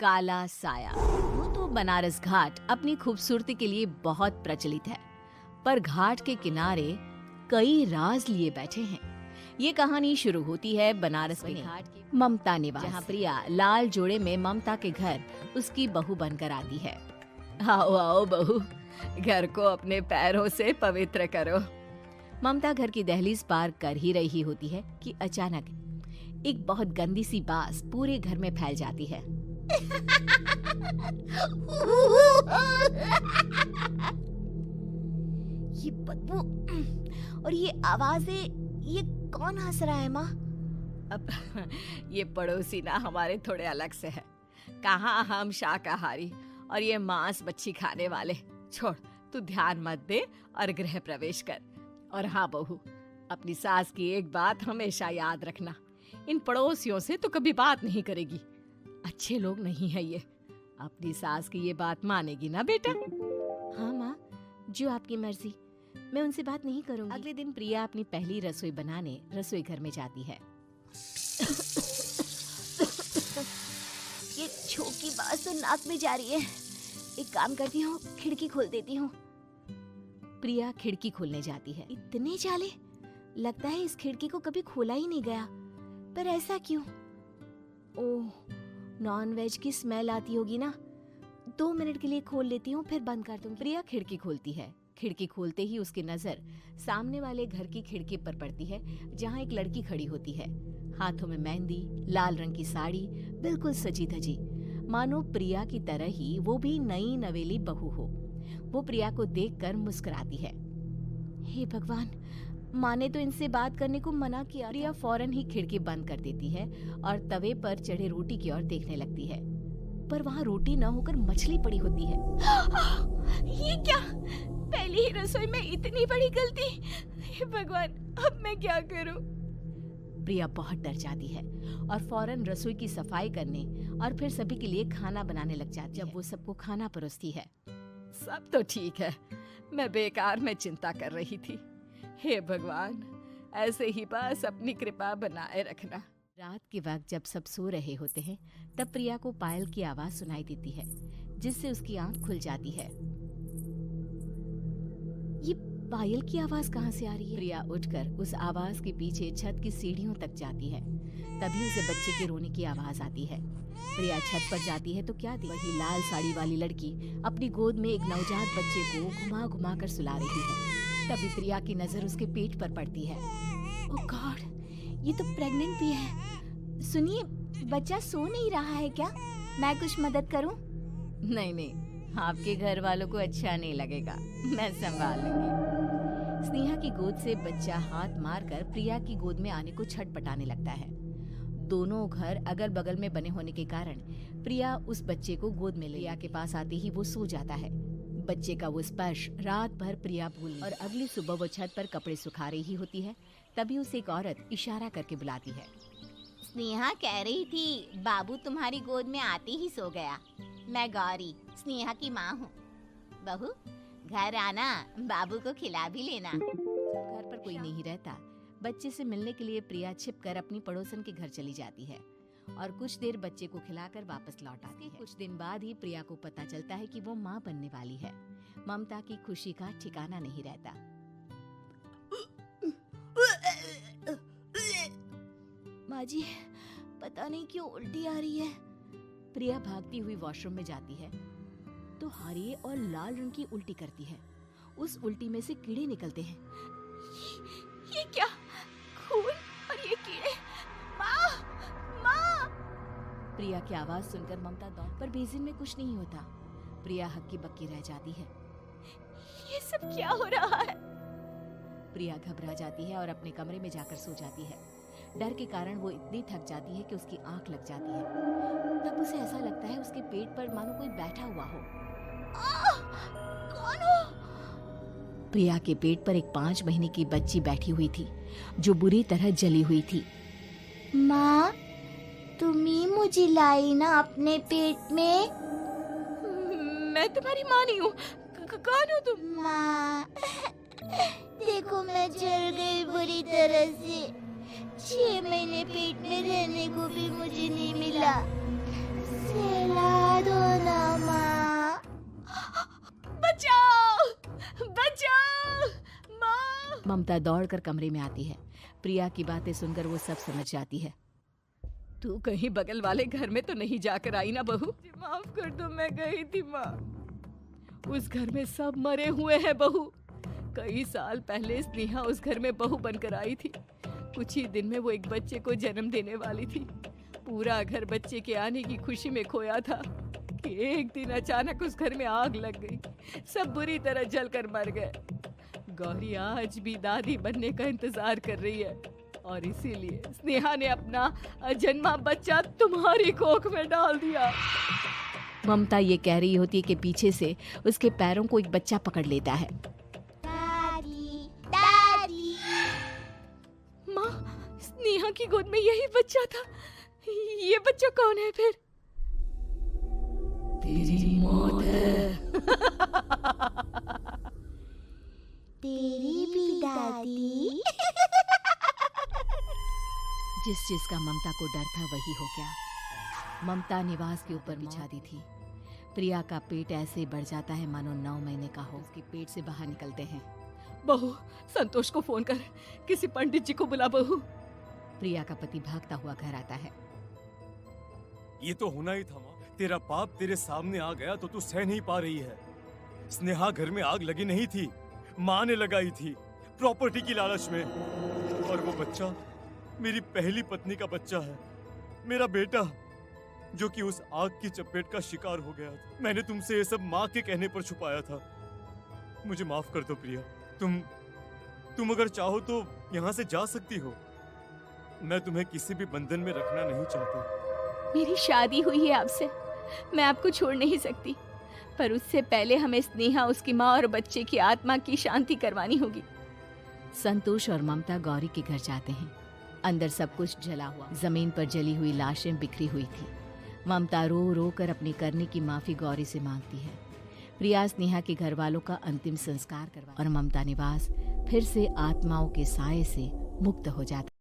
काला साया। वो तो बनारस घाट अपनी खूबसूरती के लिए बहुत प्रचलित है, पर घाट के किनारे कई राज लिए बैठे हैं। ये कहानी शुरू होती है बनारस में घाट की ममता निवास, जहाँ प्रिया लाल जोड़े में ममता के घर उसकी बहू बनकर आती है। आओ आओ बहू, घर को अपने पैरों से पवित्र करो। ममता घर की दहलीज पार कर ही रही होती है कि अचानक एक बहुत गंदी सी बास पूरे घर में फैल जाती है। ये बदबू और ये आवाजें, ये कौन हंस रहा है माँ? अब ये पड़ोसी ना हमारे थोड़े अलग से है। कहाँ हम शाकाहारी और ये मांस मच्छी खाने वाले। छोड़, तू ध्यान मत दे और गृह प्रवेश कर। और हाँ बहू, अपनी सास की एक बात हमेशा याद रखना, इन पड़ोसियों से तो कभी बात नहीं करेगी। अच्छे लोग नहीं है ये। अपनी सास की ये बात मानेगी ना बेटा? हाँ माँ, जो आपकी मर्जी, मैं उनसे बात नहीं करूंगी। अगले दिन प्रिया अपनी पहली रसोई बनाने रसोई घर में जाती है। ये छोकी बात तो नाक में जा रही है। एक काम करती हूँ, खिड़की खोल देती हूँ। प्रिया खिड़की खोलने जाती है। इतने जाले, लगता है इस खिड़की को कभी खोला ही नहीं गया। पर ऐसा क्यों? ओह, नॉन वेज की स्मेल आती होगी ना। 2 मिनट के लिए खोल लेती हूँ, फिर बंद कर दूंगी। प्रिया खिड़की खोलती है। खिड़की खोलते ही उसकी नजर सामने वाले घर की खिड़की पर पड़ती है, जहाँ एक लड़की खड़ी होती है। हाथों में मेहंदी, लाल रंग की साड़ी, बिल्कुल सजी धजी, मानो प्रिया की तरह ही वो भी नई नवेली बहू हो। वो प्रिया को देखकर मुस्कुराती है। हे भगवान, माँ ने तो इनसे बात करने को मना किया। प्रिया फौरन ही खिड़की बंद कर देती है और तवे पर चढ़े रोटी की ओर देखने लगती है, पर वहाँ रोटी न होकर मछली पड़ी होती है। ये क्या? पहली ही रसोई में इतनी बड़ी गलती। हे भगवान, अब मैं क्या करूं? प्रिया बहुत डर जाती है और फौरन रसोई की सफाई करने और फिर सभी के लिए खाना बनाने लग जाती है। जब वो सबको खाना परोसती है, सब तो ठीक है, मैं बेकार में चिंता कर रही थी। हे भगवान, ऐसे ही बस अपनी कृपा बनाए रखना। रात के वक्त जब सब सो रहे होते हैं, तब प्रिया को पायल की आवाज सुनाई देती है, जिससे उसकी आंख खुल जाती है। ये पायल की आवाज कहाँ से आ रही है? प्रिया उठकर उस आवाज के पीछे छत की सीढ़ियों तक जाती है। तभी उसे बच्चे के रोने की आवाज आती है। प्रिया छत पर जाती है तो क्या देखती, वही लाल साड़ी वाली लड़की अपनी गोद में एक नवजात बच्चे को घुमा घुमा कर सुला रही है। तभी प्रिया की नजर उसके पेट पर पड़ती है। ओह गॉड, ये तो प्रेग्नेंट भी है। सुनिए, बच्चा सो नहीं रहा है क्या? मैं कुछ मदद करूं? नहीं नहीं, आपके घर वालों को अच्छा नहीं लगेगा, मैं संभाल लूंगी। स्नेहा की गोद से बच्चा हाथ मारकर प्रिया की गोद में आने को छटपटाने लगता है। दोनों घर अगल बगल में बने होने के कारण प्रिया उस बच्चे को गोद में ले प्रिया के पास आते ही वो सो जाता है। बच्चे का वो स्पर्श रात भर प्रिया भूल, और अगली सुबह वो छत पर कपड़े सुखा रही होती है। तभी उसे एक औरत इशारा करके बुलाती है। स्नेहा कह रही थी बाबू तुम्हारी गोद में आते ही सो गया। मैं गौरी, स्नेहा की माँ हूँ। बहू, घर आना, बाबू को खिला भी लेना। घर पर कोई नहीं रहता, बच्चे से मिलने के लिए प्रिया छिपकर अपनी पड़ोसन के घर चली जाती है और कुछ देर बच्चे को खिलाकर वापस लौट आती है। कुछ दिन बाद ही प्रिया को पता चलता है कि वो माँ बनने वाली है। ममता की खुशी का ठिकाना नहीं रहता। माँ जी, पता नहीं क्यों उल्टी आ रही है। प्रिया भागती हुई वॉशरूम में जाती है तो हरे और लाल रंग की उल्टी करती है। उस उल्टी में से कीड़े निकलते हैं। ये क्या? खून और ये कीड़े! माँ! माँ! प्रिया की आवाज सुनकर ममता दौड़, पर बेसिन में कुछ नहीं होता। प्रिया हक्की बक्की रह जाती है। ये सब क्या हो रहा है? प्रिया घबरा जाती है और अपने कमरे में जाकर सो जाती है। डर के कारण वो इतनी थक जाती है कि उसकी आंख लग जाती है। तब उसे ऐसा लगता है उसके पेट पर मानो कोई बैठा हुआ हो। कौन हो? प्रिया के पेट पर एक 5 महीने की बच्ची बैठी हुई थी, जो बुरी तरह जली हुई थी। माँ, तुम ही मुझे लाई ना अपने पेट में? मैं तुम्हारी माँ नहीं हूँ। कौन हो तुम? माँ, देखो मैं जल गई बुरी तरह से। 6 महीने पेट में रहने को भी मुझे नहीं मिला। सेला ममता दौड़कर कमरे में आती है। प्रिया की बातें सुनकर वो सब समझ जाती है। तू कहीं बगल वाले घर में तो नहीं जाकर आई ना बहू? माफ कर दो, मैं गई थी माँ। उस घर में सब मरे हुए हैं बहू। कई साल पहले स्नेहा उस घर में बहू बनकर आई थी। कुछ ही दिन में वो एक बच्चे को जन्म देने वाली थी। पूरा घर बच्चे के आने की खुशी में खोया था कि एक दिन अचानक उस घर में आग लग गई। सब बुरी तरह जलकर मर गए। गौरी आज भी दादी बनने का इंतजार कर रही है और इसीलिए स्नेहा ने अपना अजन्मा बच्चा तुम्हारी कोख में डाल दिया। ममता ये कह रही होती है कि पीछे से उसके पैरों को एक बच्चा पकड़ लेता है। दादी, दादी। माँ, स्नेहा की गोद में यही बच्चा था। ये बच्चा कौन है फिर? तेरी मौत है। तेरी भी दादी। जिस चीज का ममता को डर था वही हो गया। ममता निवास के ऊपर बिछा दी थी। प्रिया का पेट ऐसे बढ़ जाता है मानो 9 महीने का हो। उसके पेट से बाहर निकलते हैं। बहू, संतोष को फोन कर, किसी पंडित जी को बुला बहू। प्रिया का पति भागता हुआ घर आता है। ये तो होना ही था माँ। तेरा बाप तेरे सामने आ गया तो तू सह नहीं पा रही है। स्नेहा घर में आग लगी नहीं थी, माँ ने लगाई थी प्रॉपर्टी की लालच में। और वो बच्चा मेरी पहली पत्नी का बच्चा है, मेरा बेटा, जो कि उस आग की चपेट का शिकार हो गया था। मैंने तुमसे ये सब माँ के कहने पर छुपाया था। मुझे माफ कर दो प्रिया। तुम अगर चाहो तो यहाँ से जा सकती हो। मैं तुम्हें किसी भी बंधन में रखना नहीं चाहता। मेरी शादी हुई है आपसे, मैं आपको छोड़ नहीं सकती, पर उससे पहले हमें स्नेहा, उसकी माँ और बच्चे की आत्मा की शांति करवानी होगी। संतोष और ममता गौरी के घर जाते हैं। अंदर सब कुछ जला हुआ, जमीन पर जली हुई लाशें बिखरी हुई थी। ममता रो रो कर अपनी करने की माफी गौरी से मांगती है। प्रिया स्नेहा के घर वालों का अंतिम संस्कार करवा और ममता निवास फिर से आत्माओं के साए से मुक्त हो जाता।